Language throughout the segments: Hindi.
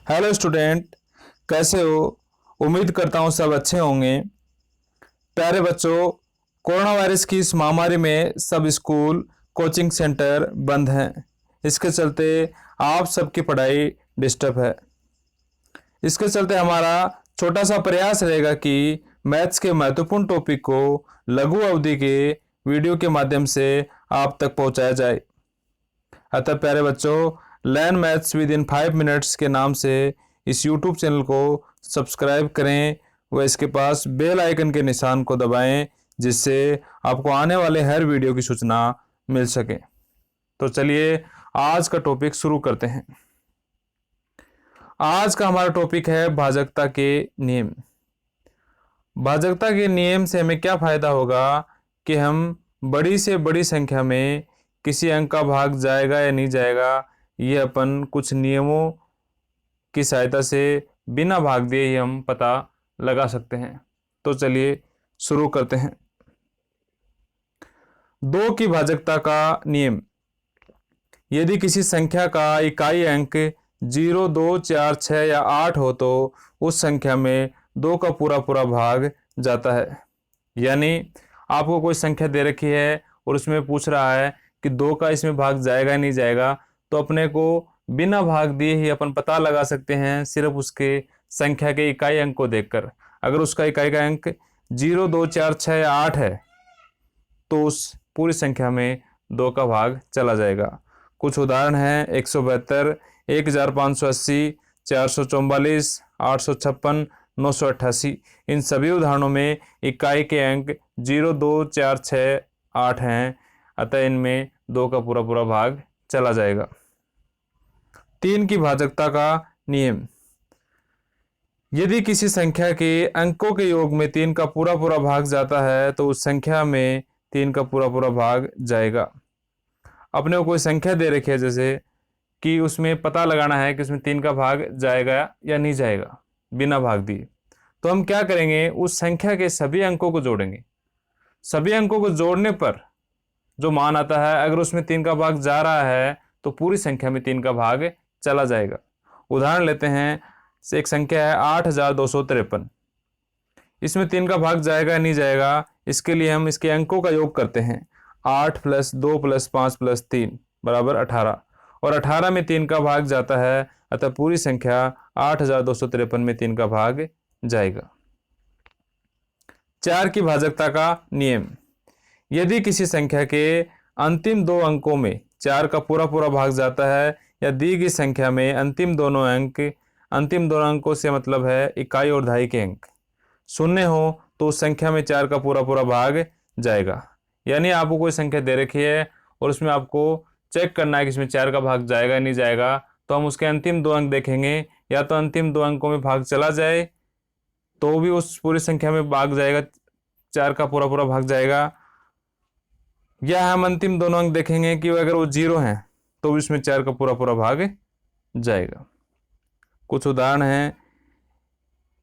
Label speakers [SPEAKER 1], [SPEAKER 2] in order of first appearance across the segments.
[SPEAKER 1] हेलो स्टूडेंट, कैसे हो। उम्मीद करता हूँ सब अच्छे होंगे। प्यारे बच्चों, कोरोना वायरस की इस महामारी में सब स्कूल कोचिंग सेंटर बंद हैं। इसके चलते आप सबकी पढ़ाई डिस्टर्ब है। इसके चलते हमारा छोटा सा प्रयास रहेगा कि मैथ्स के महत्वपूर्ण टॉपिक को लघु अवधि के वीडियो के माध्यम से आप तक पहुंचाया जाए। अतः प्यारे बच्चों, learn maths with in 5 minutes के नाम से इस यूट्यूब चैनल को सब्सक्राइब करें व इसके पास बेल आइकन के निशान को दबाएं, जिससे आपको आने वाले हर वीडियो की सूचना मिल सके। तो चलिए आज का टॉपिक शुरू करते हैं। आज का हमारा टॉपिक है भाजकता के नियम। भाजकता के नियम से हमें क्या फायदा होगा कि हम बड़ी से बड़ी संख्या में किसी अंक का भाग जाएगा या नहीं जाएगा, ये अपन कुछ नियमों की सहायता से बिना भाग दिए ही हम पता लगा सकते हैं। तो चलिए शुरू करते हैं। 2 की भाजकता का नियम। यदि किसी संख्या का इकाई अंक 0, 2, 4, 6 या 8 हो तो उस संख्या में 2 का पूरा पूरा भाग जाता है। यानी आपको कोई संख्या दे रखी है और उसमें पूछ रहा है कि 2 का इसमें भाग जाएगा नहीं जाएगा, तो अपने को बिना भाग दिए ही अपन पता लगा सकते हैं सिर्फ उसके संख्या के इकाई अंक को देखकर। अगर उसका इकाई का अंक 0, 2, 4, 6 या 8 है तो उस पूरी संख्या में 2 का भाग चला जाएगा। कुछ उदाहरण हैं 172, 1580, 444, 856, 988। इन सभी उदाहरणों में इकाई के अंक 0, 2, 4, 6, 8 हैं, अतः इनमें 2 का पूरा पूरा भाग चला जाएगा। 3 की भाजकता का नियम। यदि किसी संख्या के अंकों के योग में 3 का पूरा पूरा भाग जाता है तो उस संख्या में 3 का पूरा पूरा भाग जाएगा। अपने को कोई संख्या दे रखी है, जैसे कि उसमें पता लगाना है कि उसमें 3 का भाग जाएगा या नहीं जाएगा बिना भाग दिए, तो हम क्या करेंगे, उस संख्या के सभी अंकों को जोड़ेंगे। सभी अंकों को जोड़ने पर जो मान आता है, अगर उसमें 3 का भाग जा रहा है तो पूरी संख्या में 3 का भाग चला जाएगा। उदाहरण लेते हैं, एक संख्या है 8253। इसमें 3 का भाग जाएगा नहीं जाएगा, इसके लिए हम इसके अंकों का योग करते हैं। 8 + 2 + 5 + 3 = 18, और 18 में 3 का भाग जाता है, अतः पूरी संख्या 8253 में 3 का भाग जाएगा। 4 की भाजकता का नियम। यदि किसी संख्या के अंतिम 2 अंकों में 4 का पूरा पूरा भाग जाता है या दी गई संख्या में अंतिम दोनों अंकों से मतलब है इकाई और दहाई के अंक शून्य हो तो उस संख्या में 4 का पूरा पूरा भाग जाएगा। यानी आपको कोई संख्या दे रखी है और उसमें आपको चेक करना है कि इसमें 4 का भाग जाएगा नहीं जाएगा, तो हम उसके अंतिम 2 अंक देखेंगे। या तो अंतिम 2 अंकों में भाग चला जाए तो भी उस पूरी संख्या में भाग जाएगा, 4 का पूरा पूरा भाग जाएगा, या हम अंतिम दोनों अंक देखेंगे कि अगर वो 0 हैं तो भी इसमें 4 का पूरा पूरा भाग जाएगा। कुछ उदाहरण हैं,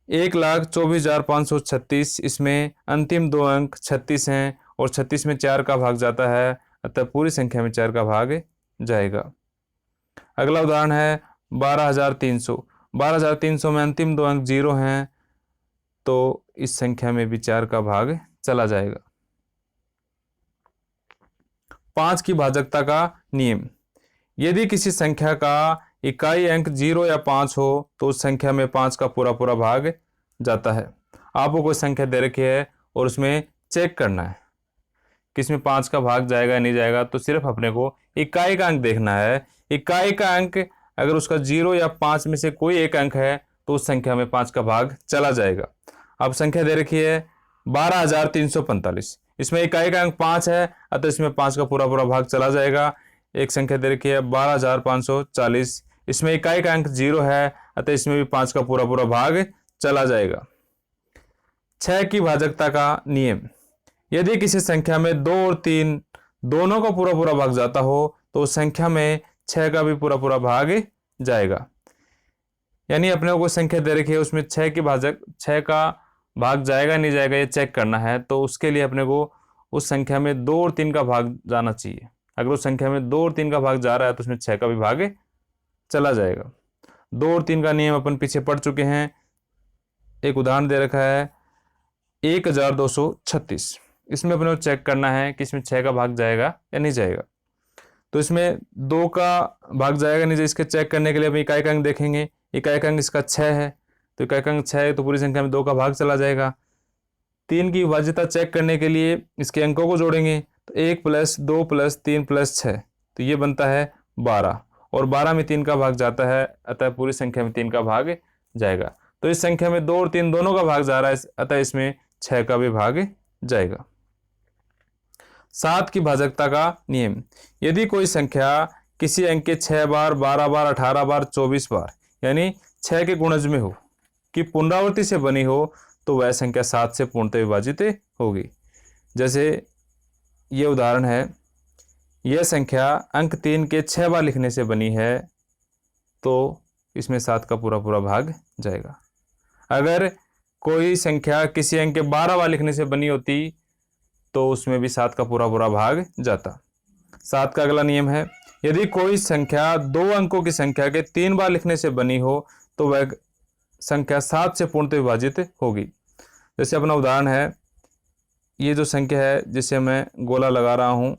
[SPEAKER 1] 1,24,536। इसमें अंतिम 2 अंक 36 हैं और 36 में 4 का भाग जाता है, अतः पूरी संख्या में 4 का भाग जाएगा। अगला उदाहरण है 12,300। 12,300 में अंतिम 2 अंक 0 हैं, तो इस संख्या में भी 4 का भाग चला जाएगा। 5 की भाजकता का नियम। यदि किसी संख्या का इकाई अंक 0 या 5 हो तो उस संख्या में 5 का पूरा पूरा भाग जाता है। आपको कोई संख्या दे रखी है और उसमें चेक करना है कि इसमें 5 का भाग जाएगा नहीं जाएगा, तो सिर्फ अपने को इकाई का अंक देखना है। इकाई का अंक अगर उसका 0 या 5 में से कोई एक अंक है तो उस संख्या में 5 का भाग चला जाएगा। अब संख्या दे रखी है 12,345। इसमें इकाई का अंक 5 है, अतः इसमें 5 का पूरा पूरा भाग चला जाएगा। एक संख्या दे रखी है 12,540। इसमें इकाई का अंक 0 है, अतः इसमें भी 5 का पूरा पूरा भाग चला जाएगा। 6 की भाजकता का नियम। यदि किसी संख्या में 2 और 3 दोनों का पूरा पूरा भाग जाता हो तो उस संख्या में 6 का भी पूरा पूरा भाग जाएगा। यानी अपने को संख्या दे रखी है, उसमें 6 का भाग जाएगा नहीं जाएगा ये चेक करना है, तो उसके लिए अपने को उस संख्या में 2 और 3 का भाग जाना चाहिए। अगर उस संख्या में 2 और 3 का भाग जा रहा है तो उसमें 6 का भी भाग चला जाएगा। 2 और 3 का नियम अपन पीछे पढ़ चुके हैं। एक उदाहरण दे रखा है 1236। इसमें अपने को चेक करना है कि इसमें 6 का भाग जाएगा या नहीं जाएगा। तो इसमें 2 का भाग जाएगा नहीं जाएगा, इसके चेक करने के लिए अपनी इकाई का अंक देखेंगे। इकाई का अंक इसका 6 है, तो इकाई का अंक 6 है तो पूरी संख्या में 2 का भाग चला जाएगा। 3 की विभाज्यता चेक करने के लिए इसके अंकों को जोड़ेंगे, तो 1 + 2 + 3 + 6, तो ये बनता है 12, और 12 में 3 का भाग जाता है, अतः पूरी संख्या में 3 का भाग जाएगा। तो इस संख्या में 2 और 3 दोनों का भाग जा रहा है, अतः इसमें 6 का भी भाग जाएगा। 7 की भाजकता का नियम। यदि कोई संख्या किसी अंक के 6 बार, 12 बार, 18 बार, 24 बार यानी 6 के गुणज में हो कि पुनरावृत्ति से बनी हो, तो वह संख्या 7 से पूर्णतः विभाजित होगी। जैसे ये उदाहरण है, यह संख्या अंक 3 के 6 बार लिखने से बनी है, तो इसमें 7 का पूरा पूरा भाग जाएगा। अगर कोई संख्या किसी अंक के 12 बार लिखने से बनी होती, तो उसमें भी 7 का पूरा पूरा भाग जाता। 7 का अगला नियम है, यदि कोई संख्या 2 अंकों की संख्या के 3 बार लिखने से बनी हो, तो वह संख्या 7 से पूर्णतः विभाजित होगी। जैसे अपना उदाहरण है, ये जो संख्या है जिसे मैं गोला लगा रहा हूं,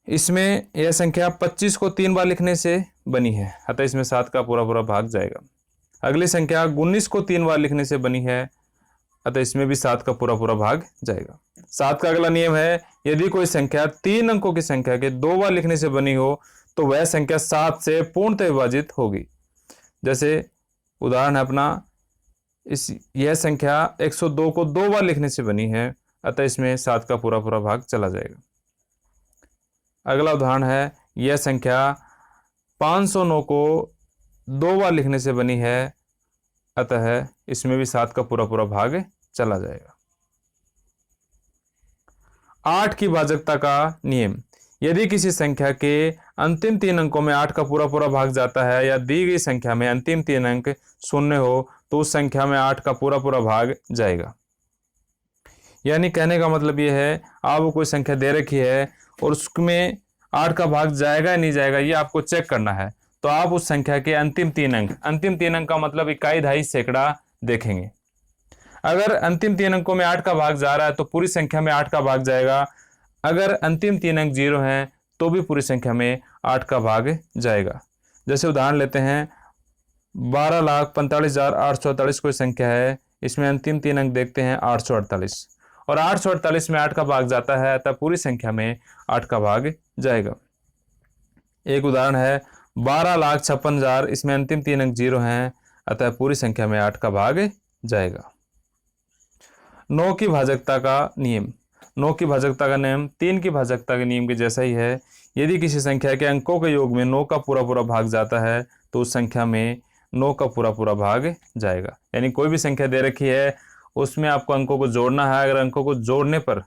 [SPEAKER 1] इसमें यह संख्या 25 को 3 बार लिखने से बनी है, अतः इसमें 7 का पूरा पूरा भाग जाएगा। अगली संख्या 19 को 3 बार लिखने से बनी है, अतः इसमें भी 7 का पूरा पूरा भाग जाएगा। 7 का अगला नियम है, यदि कोई संख्या 3 अंकों की संख्या के 2 बार लिखने से बनी हो, तो वह संख्या 7 से पूर्णतः विभाजित होगी। जैसे उदाहरण है अपना, यह संख्या 102 को 2 बार लिखने से बनी है, अतः इसमें 7 का पूरा पूरा भाग चला जाएगा। अगला उदाहरण है, यह संख्या 509 को 2 बार लिखने से बनी है, अतः इसमें भी 7 का पूरा पूरा भाग चला जाएगा। 8 की भाजकता का नियम। यदि किसी संख्या के अंतिम 3 अंकों में 8 का पूरा पूरा भाग जाता है, या दी गई संख्या में अंतिम 3 अंक 0 हो, तो उस संख्या में 8 का पूरा पूरा भाग जाएगा। यानी कहने का मतलब यह है, आपको कोई संख्या दे रखी है और उसमें 8 का भाग जाएगा या नहीं जाएगा, ये आपको चेक करना है। तो आप उस संख्या के अंतिम 3 अंक का मतलब इकाई, दहाई, सैकड़ा देखेंगे। अगर अंतिम 3 अंकों में 8 का भाग जा रहा है, तो पूरी संख्या में 8 का भाग जाएगा। अगर अंतिम 3 अंक 0 हैं, तो भी पूरी संख्या में 8 का भाग जाएगा। जैसे उदाहरण लेते हैं, 12,45,848 कोई संख्या है, इसमें अंतिम 3 अंक देखते हैं 848, और 848 में 8 का भाग जाता है, अतः पूरी संख्या में 8 का भाग जाएगा। एक उदाहरण है 12,56,000, इसमें अंतिम 3 अंक 0 हैं, अतः पूरी संख्या में 8 का भाग जाएगा। 9 की भाजकता का नियम। 9 की भाजकता का नियम 3 की भाजकता के नियम के जैसा ही है। यदि किसी संख्या के अंकों के योग में 9 का पूरा पूरा भाग जाता है, तो उस संख्या में 9 का पूरा पूरा भाग जाएगा। यानी कोई भी संख्या दे रखी है, उसमें आपको अंकों को जोड़ना है। अगर अंकों को जोड़ने पर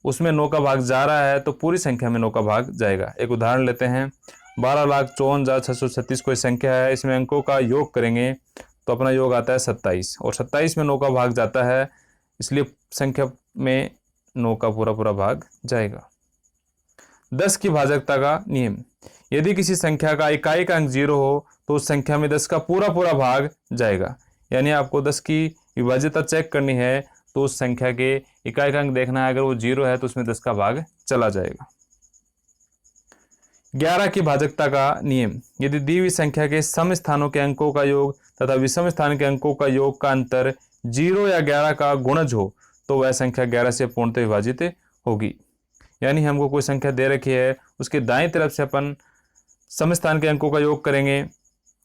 [SPEAKER 1] उसमें 9 का भाग जा रहा है, तो पूरी संख्या में 9 का भाग जाएगा। एक उदाहरण लेते हैं, 12,54,636 कोई संख्या है, इसमें अंकों का योग करेंगे तो अपना योग आता है 27, और 27 में 9 का भाग जाता है, इसलिए संख्या में 9 का पूरा पूरा भाग जाएगा। 10 की भाजकता का नियम। यदि किसी संख्या का इकाई का अंक 0 हो, तो उस संख्या में 10 का पूरा पूरा भाग जाएगा। यानी आपको 10 की विभाज्यता चेक करनी है, तो उस संख्या के इकाई का अंक देखना है, अगर वो 0 है तो उसमें 10 का भाग चला जाएगा। 11 की भाजकता का नियम। यदि दी हुई संख्या के सम स्थानों के अंकों का योग तथा विषम स्थान के अंकों का योग का अंतर 0 या 11 का गुणज हो, तो वह संख्या 11 से पूर्णतः विभाजित होगी। यानी हमको कोई संख्या दे रखी है, उसके दाईं तरफ से अपन सम स्थान के अंकों का योग करेंगे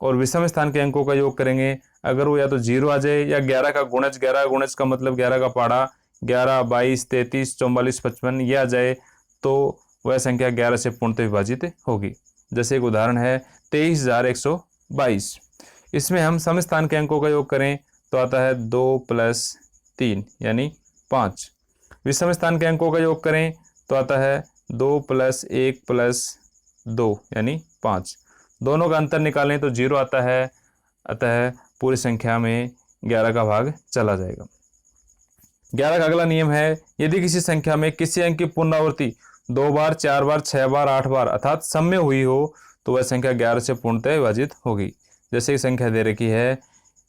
[SPEAKER 1] और विषम स्थान के अंकों का योग करेंगे। अगर वो या तो 0 आ जाए या 11 का गुणज, 11 का गुणज का मतलब 11 का पाड़ा 11, 22, 33, 44, 55 ये आ जाए, तो वह संख्या 11 से पूर्णतः विभाजित होगी। जैसे एक उदाहरण है 23,122, इसमें हम सम स्थान के अंकों का योग करें तो आता है 2 + 3 यानी 5। विषम स्थान के अंकों का योग करें तो आता है 2 + 1 + 2 यानी 5। दोनों का अंतर निकालें तो 0 आता है, अतः पूरी संख्या में 11 का भाग चला जाएगा। 11 का अगला नियम है, यदि किसी संख्या में किसी अंक की पुनरावृत्ति 2 बार, 4 बार, 6 बार, 8 बार अर्थात सम में हुई हो, तो वह संख्या 11 से पूर्णतः विभाजित होगी। जैसे कि संख्या दे रखी है,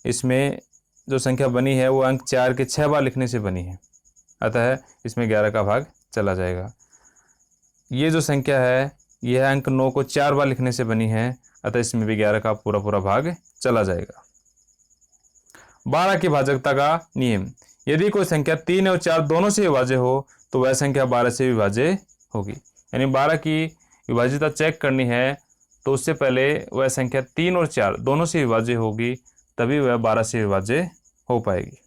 [SPEAKER 1] इसमें जो संख्या बनी है वो अंक 4 के 6 बार लिखने से बनी है, अतः इसमें 11 का भाग चला जाएगा। ये जो संख्या है यह अंक 9 को 4 बार लिखने से बनी है, अतः इसमें भी 11 का पूरा पूरा भाग चला जाएगा। 12 की भाजकता का नियम। यदि कोई संख्या 3 और 4 दोनों से विभाज्य हो तो वह संख्या 12 से विभाज्य होगी। यानी 12 की विभाज्यता चेक करनी है तो उससे पहले वह संख्या 3 और 4 दोनों से विभाज्य होगी, तभी वह 12 से विभाज्य हो पाएगी।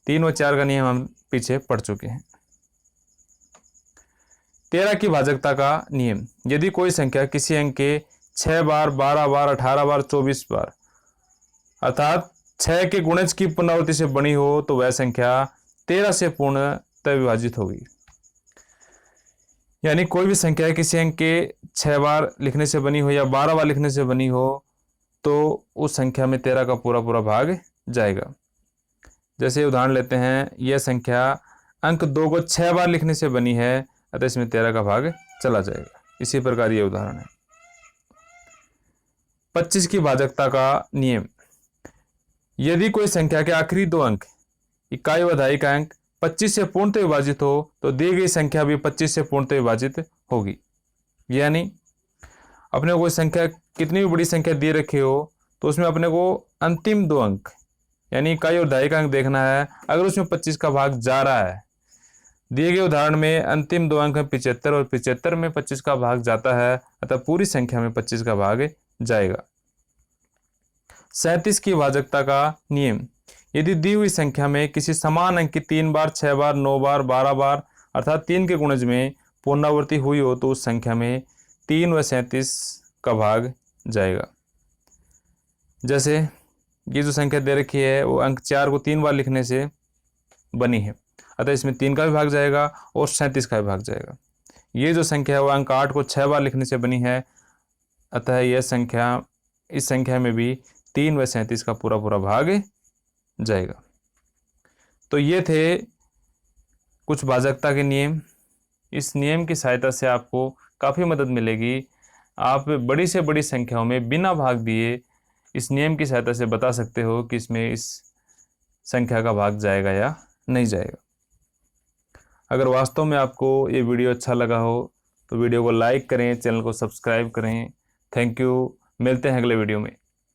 [SPEAKER 1] 3 और 4 का नियम हम पीछे पढ़ चुके हैं। 13 की भाजकता का नियम। यदि कोई संख्या किसी अंक के 6 बार, 12 बार, 18 बार, 24 बार अर्थात 6 के गुणज की पुनरावृत्ति से बनी हो तो वह संख्या 13 से पूर्णतः विभाजित होगी। यानी कोई भी संख्या किसी अंक के 6 बार लिखने से बनी हो या 12 बार लिखने से बनी हो तो उस संख्या में 13 का पूरा पूरा भाग जाएगा। जैसे उदाहरण लेते हैं, यह संख्या अंक 2 को 6 बार लिखने से बनी है, अतः इसमें 13 का भाग चला जाएगा। इसी प्रकार ये उदाहरण है। 25 की भाजकता का नियम। यदि कोई संख्या के आखिरी 2 अंक इकाई व दहाई का अंक 25 से पूर्णतः विभाजित हो तो दी गई संख्या भी 25 से पूर्णतः विभाजित होगी। यानी अपने को कोई संख्या कितनी भी बड़ी संख्या दे रखी हो तो उसमें अपने को अंतिम 2 अंक यानी इकाई और दहाई का अंक देखना है। अगर उसमें 25 का भाग जा रहा है, दिए गए उदाहरण में अंतिम 2 अंक है 75 और 75 में 25 का भाग जाता है, अतः पूरी संख्या में 25 का भाग जाएगा। 37 की भाजकता का नियम। यदि दी हुई संख्या में किसी समान अंक की 3 बार, 6 बार, 9 बार, 12 बार अर्थात 3 के गुणज में पुनरावृत्ति हुई हो तो उस संख्या में 3 व 37 का भाग जाएगा। जैसे ये जो संख्या दे रखी है वो अंक 4 को 3 बार लिखने से बनी है, अतः इसमें 3 का भी भाग जाएगा और 37 का भी भाग जाएगा। ये जो संख्या है वो अंक 8 को 6 बार लिखने से बनी है, अतः यह संख्या इस संख्या में भी 3 व 37 का पूरा पूरा भाग जाएगा। तो ये थे कुछ भाजकता के नियम। इस नियम की सहायता से आपको काफ़ी मदद मिलेगी। आप बड़ी से बड़ी संख्याओं में बिना भाग दिए इस नियम की सहायता से बता सकते हो कि इसमें इस संख्या का भाग जाएगा या नहीं जाएगा। अगर वास्तव में आपको ये वीडियो अच्छा लगा हो तो वीडियो को लाइक करें, चैनल को सब्सक्राइब करें। Thank you. मिलते हैं अगले वीडियो में।